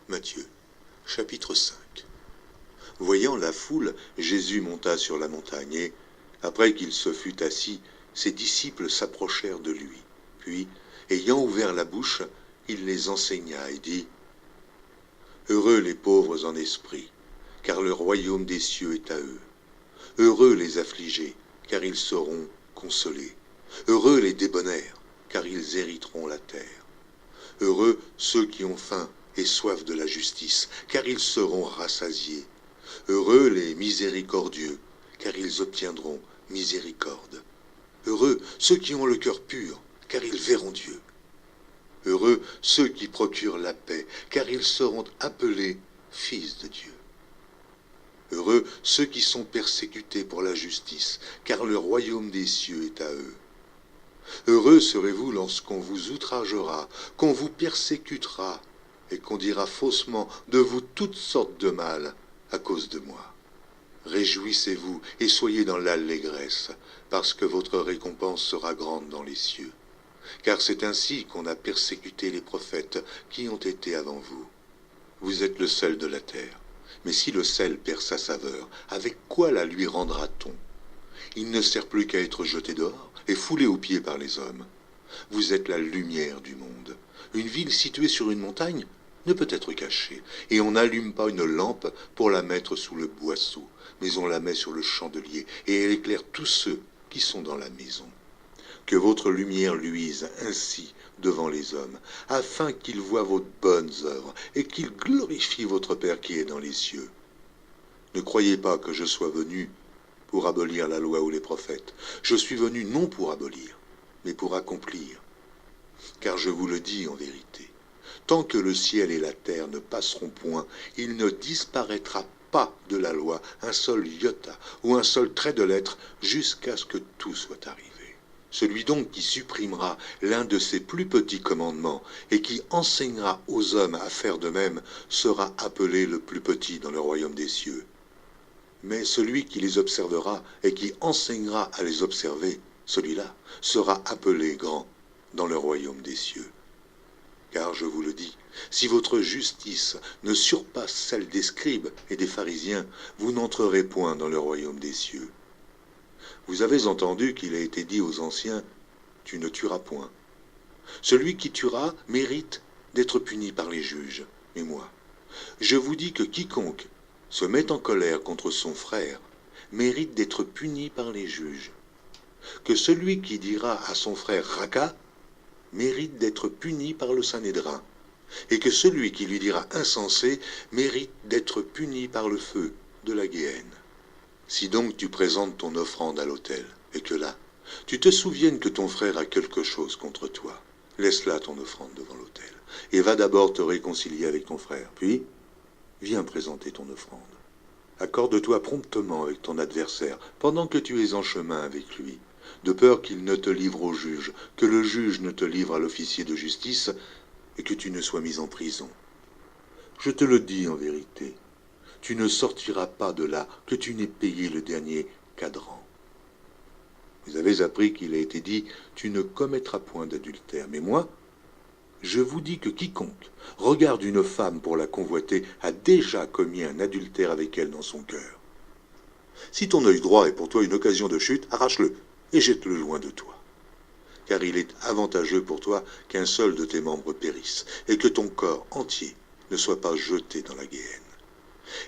Matthieu, chapitre 5. Voyant la foule, Jésus monta sur la montagne et, après qu'il se fut assis, ses disciples s'approchèrent de lui. Puis, ayant ouvert la bouche, il les enseigna et dit : Heureux les pauvres en esprit, car le royaume des cieux est à eux. Heureux les affligés, car ils seront consolés. Heureux les débonnaires, car ils hériteront la terre. Heureux ceux qui ont faim et soif de la justice, car ils seront rassasiés. Heureux les miséricordieux, car ils obtiendront miséricorde. Heureux ceux qui ont le cœur pur, car ils verront Dieu. Heureux ceux qui procurent la paix, car ils seront appelés fils de Dieu. Heureux ceux qui sont persécutés pour la justice, car le royaume des cieux est à eux. Heureux serez-vous lorsqu'on vous outragera, qu'on vous persécutera, et qu'on dira faussement de vous toutes sortes de mal à cause de moi. Réjouissez-vous et soyez dans l'allégresse, parce que votre récompense sera grande dans les cieux. Car c'est ainsi qu'on a persécuté les prophètes qui ont été avant vous. Vous êtes le sel de la terre. Mais si le sel perd sa saveur, avec quoi la lui rendra-t-on ? Il ne sert plus qu'à être jeté dehors et foulé aux pieds par les hommes. Vous êtes la lumière du monde. Une ville située sur une montagne ne peut être cachée, et on n'allume pas une lampe pour la mettre sous le boisseau, mais on la met sur le chandelier, et elle éclaire tous ceux qui sont dans la maison. Que votre lumière luise ainsi devant les hommes, afin qu'ils voient vos bonnes œuvres, et qu'ils glorifient votre Père qui est dans les cieux. Ne croyez pas que je sois venu pour abolir la loi ou les prophètes. Je suis venu non pour abolir, mais pour accomplir. Car je vous le dis en vérité, tant que le ciel et la terre ne passeront point, il ne disparaîtra pas de la loi un seul iota ou un seul trait de lettre, jusqu'à ce que tout soit arrivé. Celui donc qui supprimera l'un de ces plus petits commandements et qui enseignera aux hommes à faire de même sera appelé le plus petit dans le royaume des cieux. Mais celui qui les observera et qui enseignera à les observer, celui-là sera appelé grand dans le royaume des cieux. Car je vous le dis, si votre justice ne surpasse celle des scribes et des pharisiens, vous n'entrerez point dans le royaume des cieux. Vous avez entendu qu'il a été dit aux anciens : tu ne tueras point. Celui qui tuera mérite d'être puni par les juges. Mais moi, je vous dis que quiconque se met en colère contre son frère mérite d'être puni par les juges. Que celui qui dira à son frère Raka mérite d'être puni par le Sanhédrin, et que celui qui lui dira insensé mérite d'être puni par le feu de la Guéhenne. Si donc tu présentes ton offrande à l'autel, et que là, tu te souviennes que ton frère a quelque chose contre toi, laisse là ton offrande devant l'autel, et va d'abord te réconcilier avec ton frère, puis viens présenter ton offrande. Accorde-toi promptement avec ton adversaire, pendant que tu es en chemin avec lui, de peur qu'il ne te livre au juge, que le juge ne te livre à l'officier de justice, et que tu ne sois mis en prison. Je te le dis en vérité, tu ne sortiras pas de là que tu n'aies payé le dernier cadran. Vous avez appris qu'il a été dit : tu ne commettras point d'adultère. Mais moi, je vous dis que quiconque regarde une femme pour la convoiter a déjà commis un adultère avec elle dans son cœur. Si ton œil droit est pour toi une occasion de chute, arrache-le et jette-le loin de toi. Car il est avantageux pour toi qu'un seul de tes membres périsse, et que ton corps entier ne soit pas jeté dans la Guéhenne.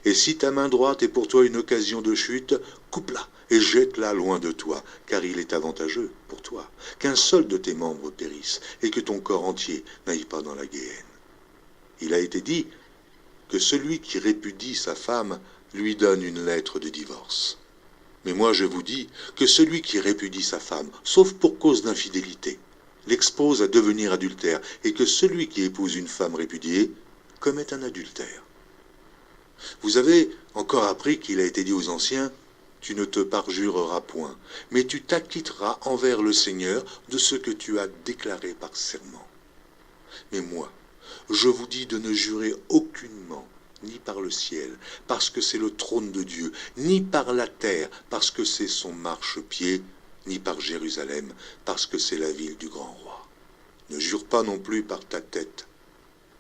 Et si ta main droite est pour toi une occasion de chute, coupe-la et jette-la loin de toi, car il est avantageux pour toi qu'un seul de tes membres périsse, et que ton corps entier n'aille pas dans la Guéhenne. Il a été dit que celui qui répudie sa femme lui donne une lettre de divorce. Mais moi je vous dis que celui qui répudie sa femme, sauf pour cause d'infidélité, l'expose à devenir adultère, et que celui qui épouse une femme répudiée commet un adultère. Vous avez encore appris qu'il a été dit aux anciens : tu ne te parjureras point, mais tu t'acquitteras envers le Seigneur de ce que tu as déclaré par serment. Mais moi, je vous dis de ne jurer aucunement, ni par le ciel, parce que c'est le trône de Dieu, ni par la terre, parce que c'est son marchepied, ni par Jérusalem, parce que c'est la ville du grand roi. Ne jure pas non plus par ta tête,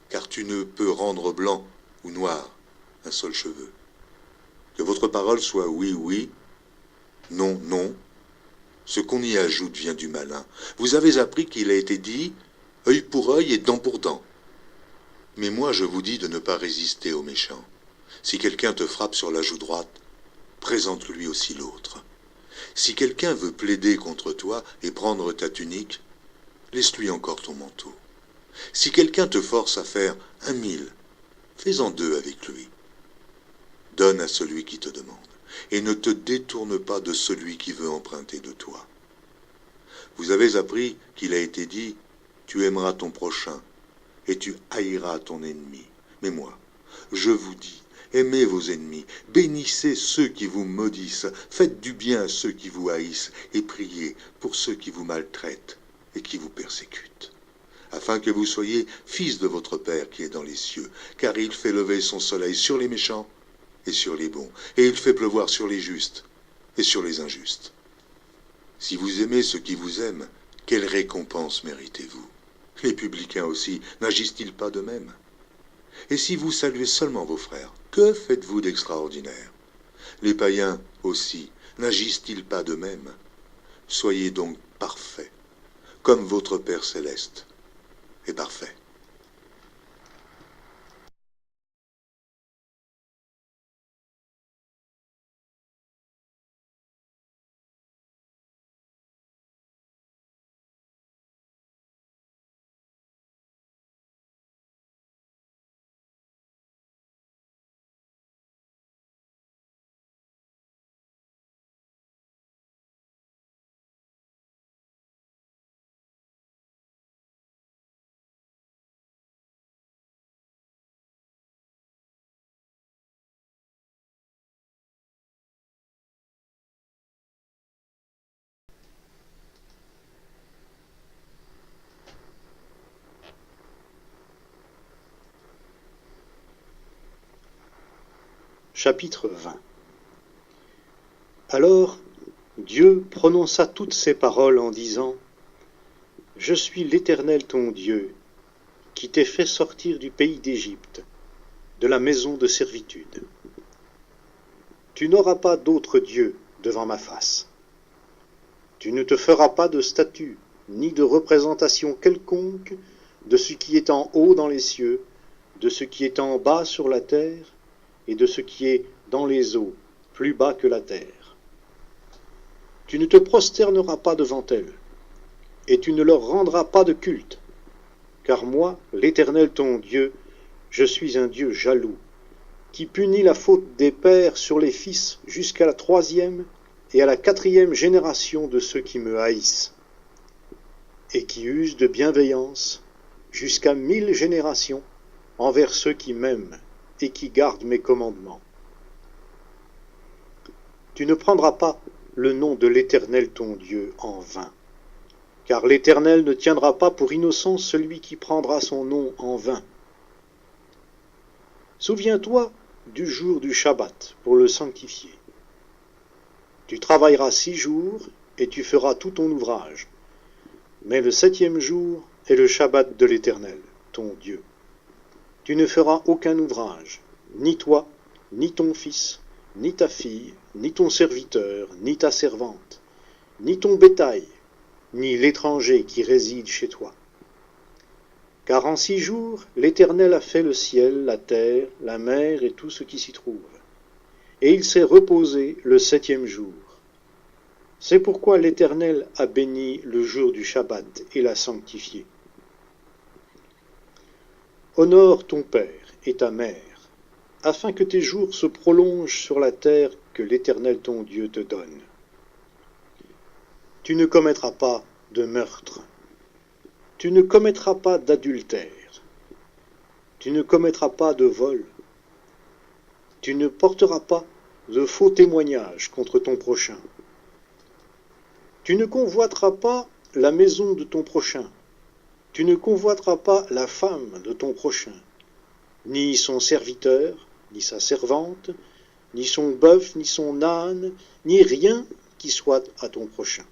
car tu ne peux rendre blanc ou noir un seul cheveu. Que votre parole soit oui, oui, non, non. Ce qu'on y ajoute vient du malin. Vous avez appris qu'il a été dit œil pour œil et dent pour dent. Mais moi je vous dis de ne pas résister aux méchants. Si quelqu'un te frappe sur la joue droite, présente-lui aussi l'autre. Si quelqu'un veut plaider contre toi et prendre ta tunique, laisse-lui encore ton manteau. Si quelqu'un te force à faire 1000, fais-en 2 avec lui. Donne à celui qui te demande, et ne te détourne pas de celui qui veut emprunter de toi. Vous avez appris qu'il a été dit, tu aimeras ton prochain, et tu haïras ton ennemi. Mais moi, je vous dis, aimez vos ennemis, bénissez ceux qui vous maudissent, faites du bien à ceux qui vous haïssent, et priez pour ceux qui vous maltraitent et qui vous persécutent, afin que vous soyez fils de votre Père qui est dans les cieux, car il fait lever son soleil sur les méchants et sur les bons, et il fait pleuvoir sur les justes et sur les injustes. Si vous aimez ceux qui vous aiment, quelle récompense méritez-vous? Les publicains aussi, n'agissent-ils pas de même? Et si vous saluez seulement vos frères, que faites-vous d'extraordinaire? Les païens aussi, n'agissent-ils pas de même? Soyez donc parfaits, comme votre Père céleste est parfait. Chapitre 20. Alors Dieu prononça toutes ces paroles en disant : Je suis l'Éternel ton Dieu, qui t'ai fait sortir du pays d'Égypte, de la maison de servitude. Tu n'auras pas d'autre Dieu devant ma face. Tu ne te feras pas de statue, ni de représentation quelconque de ce qui est en haut dans les cieux, de ce qui est en bas sur la terre, et de ce qui est dans les eaux, plus bas que la terre. Tu ne te prosterneras pas devant elles, et tu ne leur rendras pas de culte, car moi, l'Éternel ton Dieu, je suis un Dieu jaloux, qui punit la faute des pères sur les fils jusqu'à la 3e et à la 4e génération de ceux qui me haïssent, et qui usent de bienveillance jusqu'à 1000 générations envers ceux qui m'aiment et qui gardent mes commandements. Tu ne prendras pas le nom de l'Éternel ton Dieu en vain, car l'Éternel ne tiendra pas pour innocent celui qui prendra son nom en vain. Souviens-toi du jour du Shabbat pour le sanctifier. Tu travailleras 6 jours et tu feras tout ton ouvrage, mais le 7e jour est le Shabbat de l'Éternel, ton Dieu. Tu ne feras aucun ouvrage, ni toi, ni ton fils, ni ta fille, ni ton serviteur, ni ta servante, ni ton bétail, ni l'étranger qui réside chez toi. Car en 6 jours, l'Éternel a fait le ciel, la terre, la mer et tout ce qui s'y trouve. Et il s'est reposé le 7e jour. C'est pourquoi l'Éternel a béni le jour du Shabbat et l'a sanctifié. Honore ton père et ta mère, afin que tes jours se prolongent sur la terre que l'Éternel ton Dieu te donne. Tu ne commettras pas de meurtre. Tu ne commettras pas d'adultère. Tu ne commettras pas de vol. Tu ne porteras pas de faux témoignages contre ton prochain. Tu ne convoiteras pas la maison de ton prochain. Tu ne convoiteras pas la femme de ton prochain, ni son serviteur, ni sa servante, ni son bœuf, ni son âne, ni rien qui soit à ton prochain.